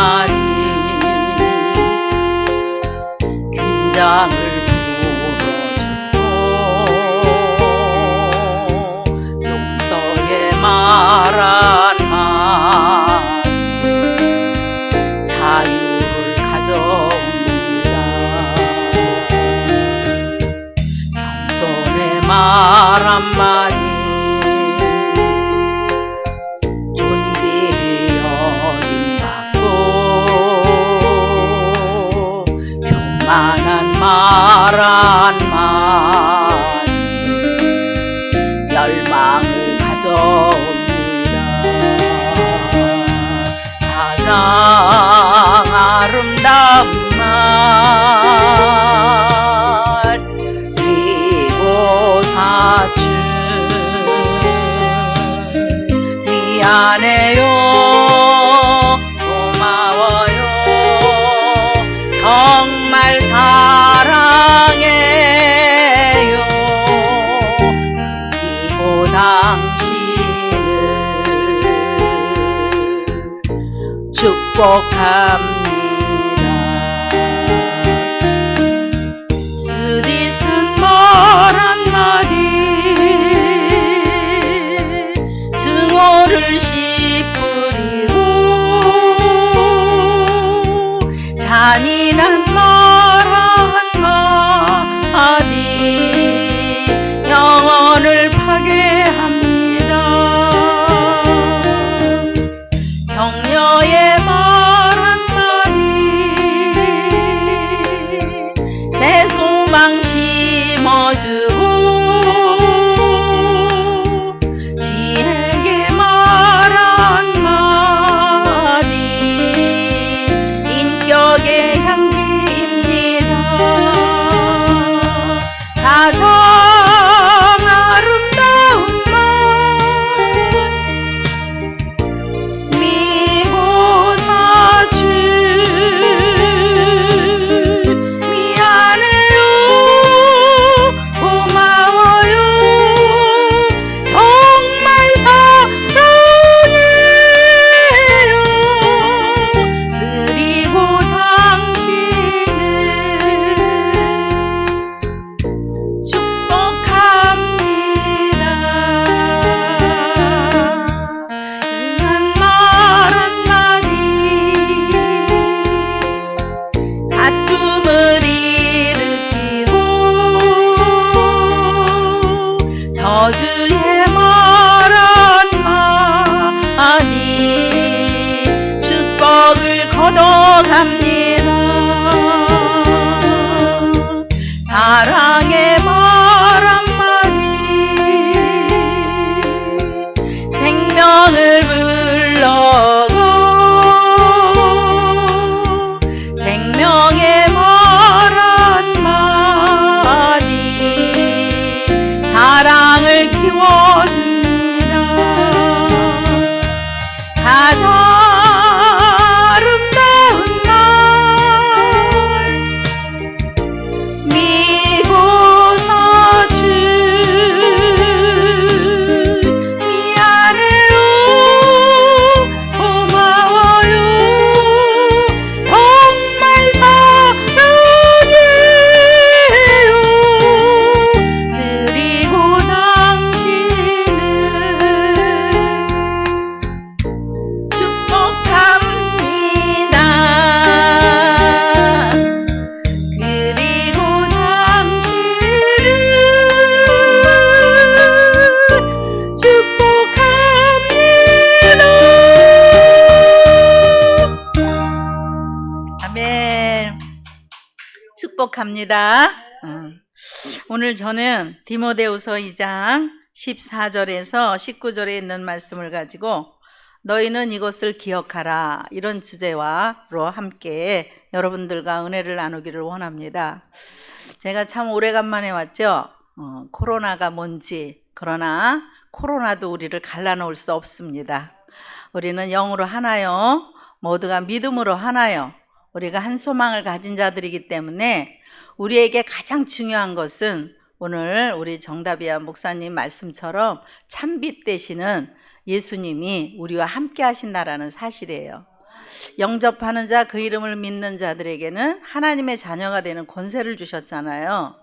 한마디 긴장을 풀어주고 용서의 말 한마디 자유를 가져옵니다. 겸손의 말 한마디 말 한마디 열망을 가져옵니다. 가장 아름다운 말 그리고 사춘 미안해요 고마워요 정말 사랑해요. 그리고 당신을 축복합니다. 쓰디쓴 말 한마디 증오를 씹뿌리고 잔인한 말 한마디 영혼을 파괴합니다. 격려의 말 한마디 새 소망 심어주고 지혜의 말 한마디 인격의 향기입니다. 가장 아름다운 말 미고 사춘 미안해요 고마워요 정말 사랑해요. 그리고 당신을 축복합니다. 응한 말 한마디 다툼을 일으키고 저주의 말 한마디 축복을 거둬갑니다. 사랑의 말 한마디 생명을 불러고 생명의 말 한마디 사랑을 키워줍니다. 가장 아름다운 말 미고 사춘 미안해요 고마워요 정말 사랑해요. 그리고 당신을 축복합니다. 그리고 당신을 축복합니다. 아멘. 축복합니다. 오늘 저는 디모데후서 2장 14절에서 19절에 있는 말씀을 가지고 너희는 이것을 기억하라 이런 주제와로 함께 여러분들과 은혜를 나누기를 원합니다. 제가 참 오래간만에 왔죠. 코로나가 뭔지. 그러나 코로나도 우리를 갈라놓을 수 없습니다. 우리는 영으로 하나요. 모두가 믿음으로 하나요. 우리가 한 소망을 가진 자들이기 때문에 우리에게 가장 중요한 것은 오늘 우리 정다비아 목사님 말씀처럼 참빛 되시는 예수님이 우리와 함께 하신다라는 사실이에요. 영접하는 자, 그 이름을 믿는 자들에게는 하나님의 자녀가 되는 권세를 주셨잖아요.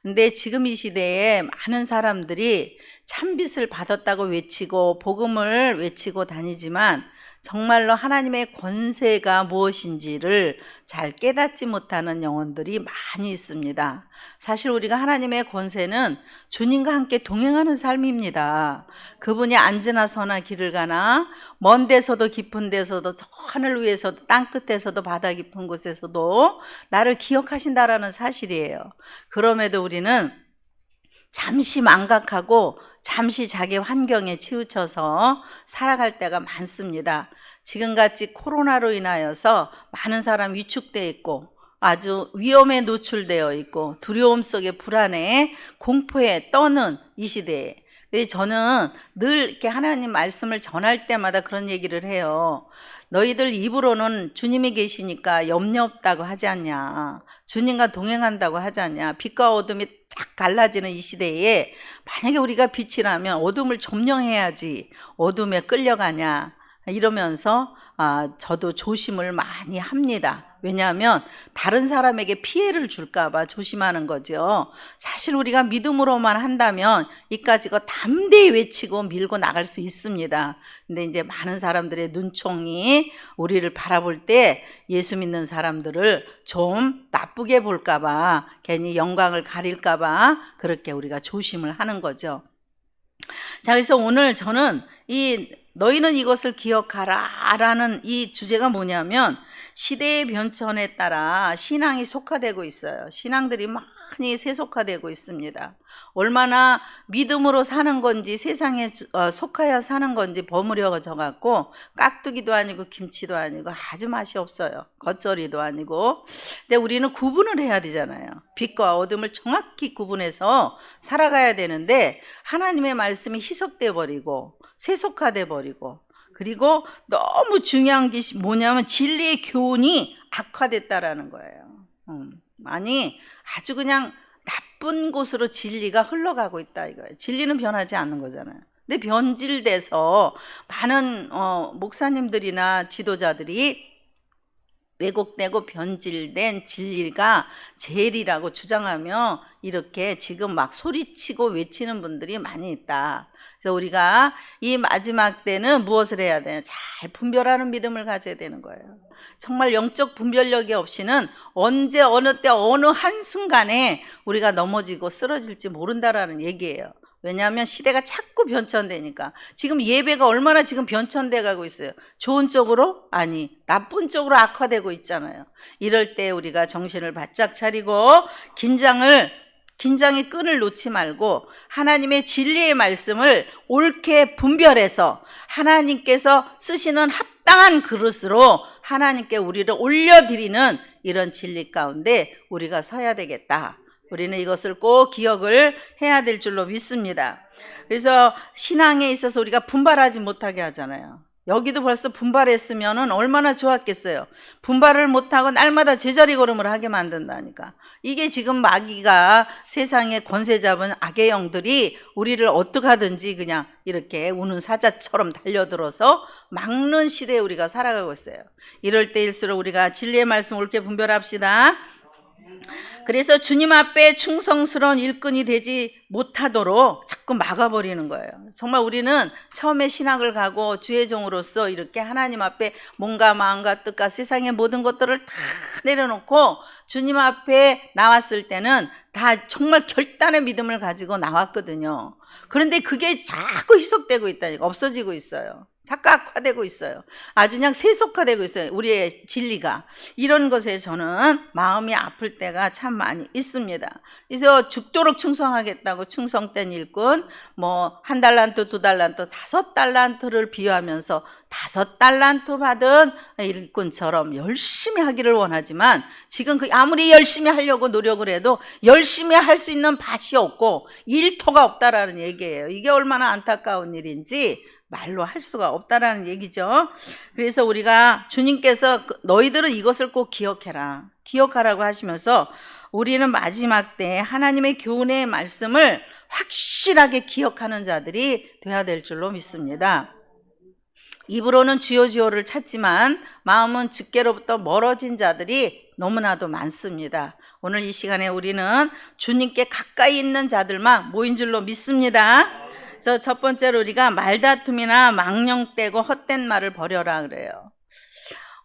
근데 지금 이 시대에 많은 사람들이 참빛을 받았다고 외치고 복음을 외치고 다니지만 정말로 하나님의 권세가 무엇인지를 잘 깨닫지 못하는 영혼들이 많이 있습니다. 사실 우리가 하나님의 권세는 주님과 함께 동행하는 삶입니다. 그분이 앉으나 서나 길을 가나 먼 데서도 깊은 데서도 저 하늘 위에서도 땅 끝에서도 바다 깊은 곳에서도 나를 기억하신다라는 사실이에요. 그럼에도 우리는 잠시 망각하고 잠시 자기 환경에 치우쳐서 살아갈 때가 많습니다. 지금같이 코로나로 인하여서 많은 사람 위축되어 있고 아주 위험에 노출되어 있고 두려움 속에 불안에 공포에 떠는 이 시대에 저는 늘 이렇게 하나님 말씀을 전할 때마다 그런 얘기를 해요. 너희들 입으로는 주님이 계시니까 염려 없다고 하지 않냐, 주님과 동행한다고 하지 않냐, 빛과 어둠이 딱 갈라지는 이 시대에 만약에 우리가 빛이라면 어둠을 점령해야지 어둠에 끌려가냐 이러면서 저도 조심을 많이 합니다. 왜냐하면 다른 사람에게 피해를 줄까 봐 조심하는 거죠. 사실 우리가 믿음으로만 한다면 이까지가 담대히 외치고 밀고 나갈 수 있습니다. 근데 이제 많은 사람들의 눈총이 우리를 바라볼 때 예수 믿는 사람들을 좀 나쁘게 볼까 봐, 괜히 영광을 가릴까 봐 그렇게 우리가 조심을 하는 거죠. 자, 그래서 오늘 저는 너희는 이것을 기억하라 라는 이 주제가 뭐냐면 시대의 변천에 따라 신앙이 속화되고 있어요. 신앙들이 많이 세속화되고 있습니다. 얼마나 믿음으로 사는 건지 세상에 속하여 사는 건지 버무려져 갖고 깍두기도 아니고 김치도 아니고 아주 맛이 없어요. 겉절이도 아니고. 근데 우리는 구분을 해야 되잖아요. 빛과 어둠을 정확히 구분해서 살아가야 되는데 하나님의 말씀이 희석돼 버리고 세속화돼 버리고, 그리고 너무 중요한 게 뭐냐면 진리의 교훈이 악화됐다라는 거예요. 아니 아주 그냥 나쁜 곳으로 진리가 흘러가고 있다 이거예요. 진리는 변하지 않는 거잖아요. 근데 변질돼서 많은 목사님들이나 지도자들이 왜곡되고 변질된 진리가 제일이라고 주장하며 이렇게 지금 막 소리치고 외치는 분들이 많이 있다. 그래서 우리가 이 마지막 때는 무엇을 해야 되냐? 잘 분별하는 믿음을 가져야 되는 거예요. 정말 영적 분별력이 없이는 언제 어느 때 어느 한순간에 우리가 넘어지고 쓰러질지 모른다라는 얘기예요. 왜냐하면 시대가 자꾸 변천되니까. 지금 예배가 얼마나 지금 변천돼 가고 있어요. 좋은 쪽으로? 아니, 나쁜 쪽으로 악화되고 있잖아요. 이럴 때 우리가 정신을 바짝 차리고 긴장의 끈을 놓지 말고 하나님의 진리의 말씀을 옳게 분별해서 하나님께서 쓰시는 합당한 그릇으로 하나님께 우리를 올려드리는 이런 진리 가운데 우리가 서야 되겠다. 우리는 이것을 꼭 기억을 해야 될 줄로 믿습니다. 그래서 신앙에 있어서 우리가 분발하지 못하게 하잖아요. 여기도 벌써 분발했으면 얼마나 좋았겠어요. 분발을 못하고 날마다 제자리 걸음을 하게 만든다니까. 이게 지금 마귀가 세상에 권세 잡은 악의 영들이 우리를 어떻게 하든지 그냥 이렇게 우는 사자처럼 달려들어서 막는 시대에 우리가 살아가고 있어요. 이럴 때일수록 우리가 진리의 말씀 옳게 분별합시다. 그래서 주님 앞에 충성스러운 일꾼이 되지 못하도록 자꾸 막아버리는 거예요. 정말 우리는 처음에 신학을 가고 주의 종으로서 이렇게 하나님 앞에 몸과 마음과 뜻과 세상의 모든 것들을 다 내려놓고 주님 앞에 나왔을 때는 다 정말 결단의 믿음을 가지고 나왔거든요. 그런데 그게 자꾸 희석되고 있다니까, 없어지고 있어요. 착각화되고 있어요. 아주 그냥 세속화되고 있어요. 우리의 진리가. 이런 것에 저는 마음이 아플 때가 참 많이 있습니다. 그래서 죽도록 충성하겠다고 충성된 일꾼, 한 달란트, 두 달란트, 5달란트를 비유하면서 5달란트 받은 일꾼처럼 열심히 하기를 원하지만 지금 아무리 열심히 하려고 노력을 해도 열심히 할 수 있는 밭이 없고 일터가 없다라는 얘기예요. 이게 얼마나 안타까운 일인지 말로 할 수가 없다라는 얘기죠. 그래서 우리가 주님께서 너희들은 이것을 꼭 기억하라고 하시면서 우리는 마지막 때 하나님의 교훈의 말씀을 확실하게 기억하는 자들이 되어야 될 줄로 믿습니다. 입으로는 주여 주여를 찾지만 마음은 주께로부터 멀어진 자들이 너무나도 많습니다. 오늘 이 시간에 우리는 주님께 가까이 있는 자들만 모인 줄로 믿습니다. 그래서 첫 번째로 우리가 말다툼이나 망령되고 헛된 말을 버려라 그래요.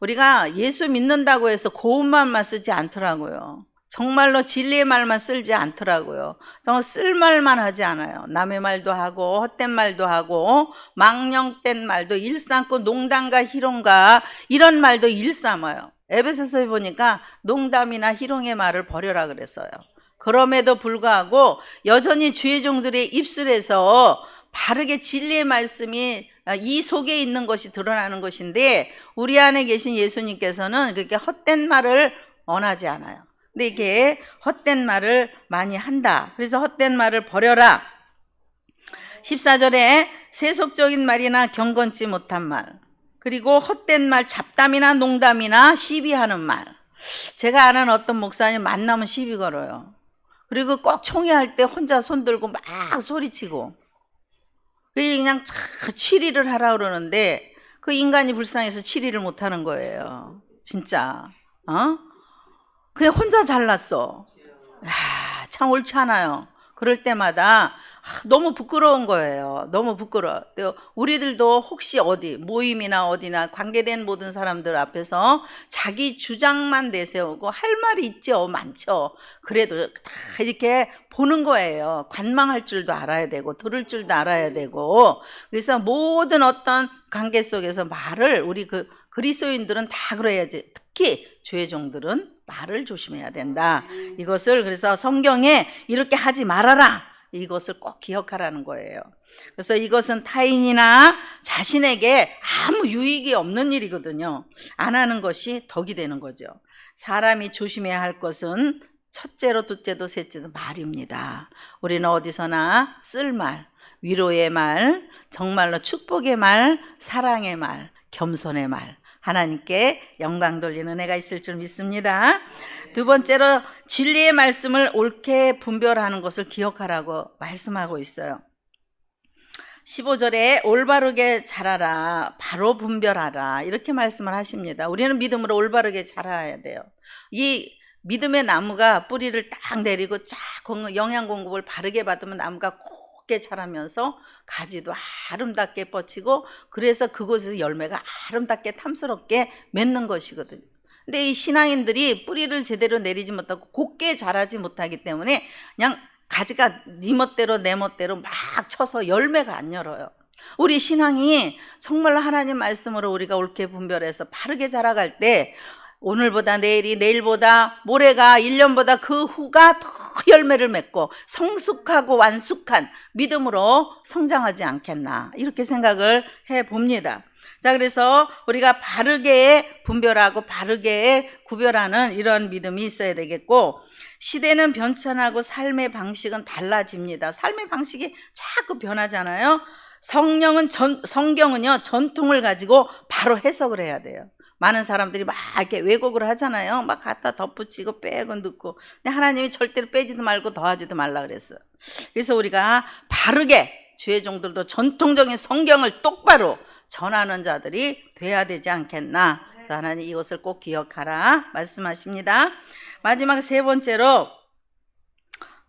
우리가 예수 믿는다고 해서 고운 말만 쓰지 않더라고요. 정말로 진리의 말만 쓰지 않더라고요. 정말 쓸 말만 하지 않아요. 남의 말도 하고 헛된 말도 하고 망령된 말도 일삼고 농담과 희롱과 이런 말도 일삼아요. 에베소서에 보니까 농담이나 희롱의 말을 버려라 그랬어요. 그럼에도 불구하고 여전히 주의 종들의 입술에서 바르게 진리의 말씀이 이 속에 있는 것이 드러나는 것인데 우리 안에 계신 예수님께서는 그렇게 헛된 말을 원하지 않아요. 근데 이게 헛된 말을 많이 한다. 그래서 헛된 말을 버려라. 14절에 세속적인 말이나 경건치 못한 말, 그리고 헛된 말, 잡담이나 농담이나 시비하는 말. 제가 아는 어떤 목사님 만나면 시비 걸어요. 그리고 꼭 총회할 때 혼자 손들고 막 소리치고 그냥 치리를 하라 그러는데 그 인간이 불쌍해서 치리를 못하는 거예요. 진짜 그냥 혼자 잘났어. 참 옳지 않아요. 그럴 때마다 너무 부끄러운 거예요. 너무 부끄러워. 우리들도 혹시 어디 모임이나 어디나 관계된 모든 사람들 앞에서 자기 주장만 내세우고 할 말이 있죠. 많죠. 그래도 다 이렇게 보는 거예요. 관망할 줄도 알아야 되고 들을 줄도 알아야 되고. 그래서 모든 어떤 관계 속에서 말을 우리 그리스도인들은 다 그래야지. 특히 주의 종들은 말을 조심해야 된다. 이것을 그래서 성경에 이렇게 하지 말아라. 이것을 꼭 기억하라는 거예요. 그래서 이것은 타인이나 자신에게 아무 유익이 없는 일이거든요. 안 하는 것이 덕이 되는 거죠. 사람이 조심해야 할 것은 첫째로 둘째도 셋째도 말입니다. 우리는 어디서나 쓸 말, 위로의 말, 정말로 축복의 말, 사랑의 말, 겸손의 말, 하나님께 영광 돌리는 은혜가 있을 줄 믿습니다. 두 번째로 진리의 말씀을 옳게 분별하는 것을 기억하라고 말씀하고 있어요. 15절에 올바르게 자라라, 바로 분별하라 이렇게 말씀을 하십니다. 우리는 믿음으로 올바르게 자라야 돼요. 이 믿음의 나무가 뿌리를 딱 내리고 쫙 영양 공급을 바르게 받으면 나무가 곱게 자라면서 가지도 아름답게 뻗치고 그래서 그곳에서 열매가 아름답게 탐스럽게 맺는 것이거든요. 근데 이 신앙인들이 뿌리를 제대로 내리지 못하고 곱게 자라지 못하기 때문에 그냥 가지가 네 멋대로 내 멋대로 막 쳐서 열매가 안 열어요. 우리 신앙이 정말로 하나님 말씀으로 우리가 옳게 분별해서 바르게 자라갈 때 오늘보다 내일이, 내일보다 모레가, 1년보다 그 후가 더 열매를 맺고 성숙하고 완숙한 믿음으로 성장하지 않겠나 이렇게 생각을 해봅니다. 자, 그래서 우리가 바르게 분별하고 바르게 구별하는 이런 믿음이 있어야 되겠고, 시대는 변천하고 삶의 방식은 달라집니다. 삶의 방식이 자꾸 변하잖아요. 성경은요 전통을 가지고 바로 해석을 해야 돼요. 많은 사람들이 막 이렇게 왜곡을 하잖아요. 막 갖다 덧붙이고 빼고 넣고. 근데 하나님이 절대로 빼지도 말고 더하지도 말라 그랬어요. 그래서 우리가 바르게 주의 종들도 전통적인 성경을 똑바로 전하는 자들이 돼야 되지 않겠나. 그래서 하나님 이것을 꼭 기억하라 말씀하십니다. 마지막 세 번째로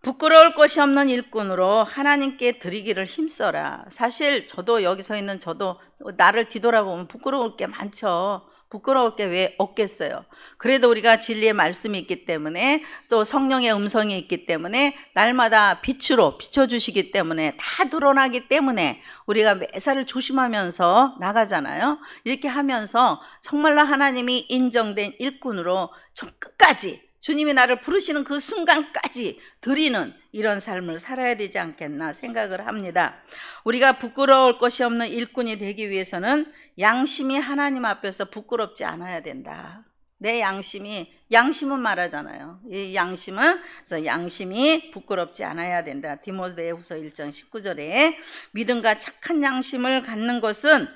부끄러울 것이 없는 일꾼으로 하나님께 드리기를 힘써라. 사실 저도 여기 서 있는 저도 나를 뒤돌아보면 부끄러울 게 많죠. 부끄러울 게 왜 없겠어요. 그래도 우리가 진리의 말씀이 있기 때문에 또 성령의 음성이 있기 때문에 날마다 빛으로 비춰주시기 때문에 다 드러나기 때문에 우리가 매사를 조심하면서 나가잖아요. 이렇게 하면서 정말로 하나님이 인정된 일꾼으로 좀 끝까지 주님이 나를 부르시는 그 순간까지 드리는 이런 삶을 살아야 되지 않겠나 생각을 합니다. 우리가 부끄러울 것이 없는 일꾼이 되기 위해서는 양심이 하나님 앞에서 부끄럽지 않아야 된다. 내 양심은 말하잖아요. 이 양심이 부끄럽지 않아야 된다. 디모데후서 1장 19절에 믿음과 착한 양심을 갖는 것은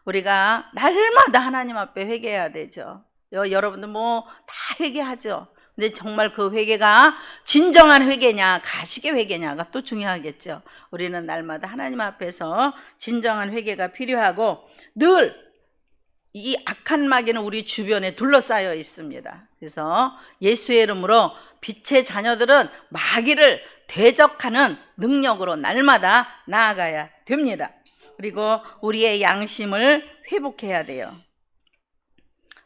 우리가 날마다 하나님 앞에 회개해야 되죠. 여러분들 다 회개하죠. 근데 정말 그 회개가 진정한 회개냐 가식의 회개냐가 또 중요하겠죠. 우리는 날마다 하나님 앞에서 진정한 회개가 필요하고 늘 이 악한 마귀는 우리 주변에 둘러싸여 있습니다. 그래서 예수의 이름으로 빛의 자녀들은 마귀를 대적하는 능력으로 날마다 나아가야 됩니다. 그리고 우리의 양심을 회복해야 돼요.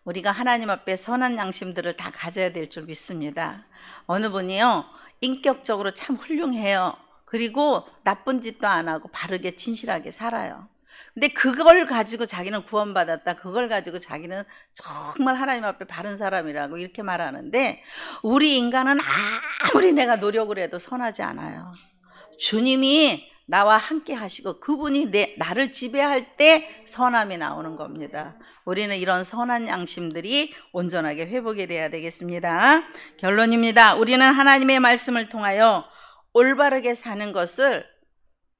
우리가 하나님 앞에 선한 양심들을 다 가져야 될 줄 믿습니다. 어느 분이요, 인격적으로 참 훌륭해요. 그리고 나쁜 짓도 안 하고 바르게 진실하게 살아요. 근데 그걸 가지고 자기는 구원받았다, 그걸 가지고 자기는 정말 하나님 앞에 바른 사람이라고 이렇게 말하는데, 우리 인간은 아무리 내가 노력을 해도 선하지 않아요. 주님이 나와 함께 하시고 그분이 나를 지배할 때 선함이 나오는 겁니다. 우리는 이런 선한 양심들이 온전하게 회복이 돼야 되겠습니다. 결론입니다. 우리는 하나님의 말씀을 통하여 올바르게 사는 것을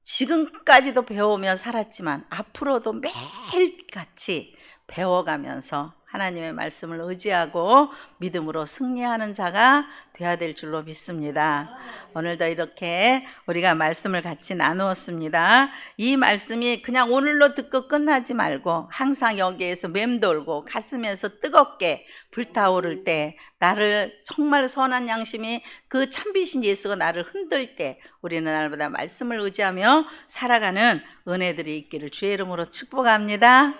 지금까지도 배우며 살았지만 앞으로도 매일같이 배워가면서 하나님의 말씀을 의지하고 믿음으로 승리하는 자가 되어야 될 줄로 믿습니다. 오늘도 이렇게 우리가 말씀을 같이 나누었습니다. 이 말씀이 그냥 오늘로 듣고 끝나지 말고 항상 여기에서 맴돌고 가슴에서 뜨겁게 불타오를 때, 나를 정말 선한 양심이 그 참비신 예수가 나를 흔들 때 우리는 날마다 말씀을 의지하며 살아가는 은혜들이 있기를 주의 이름으로 축복합니다.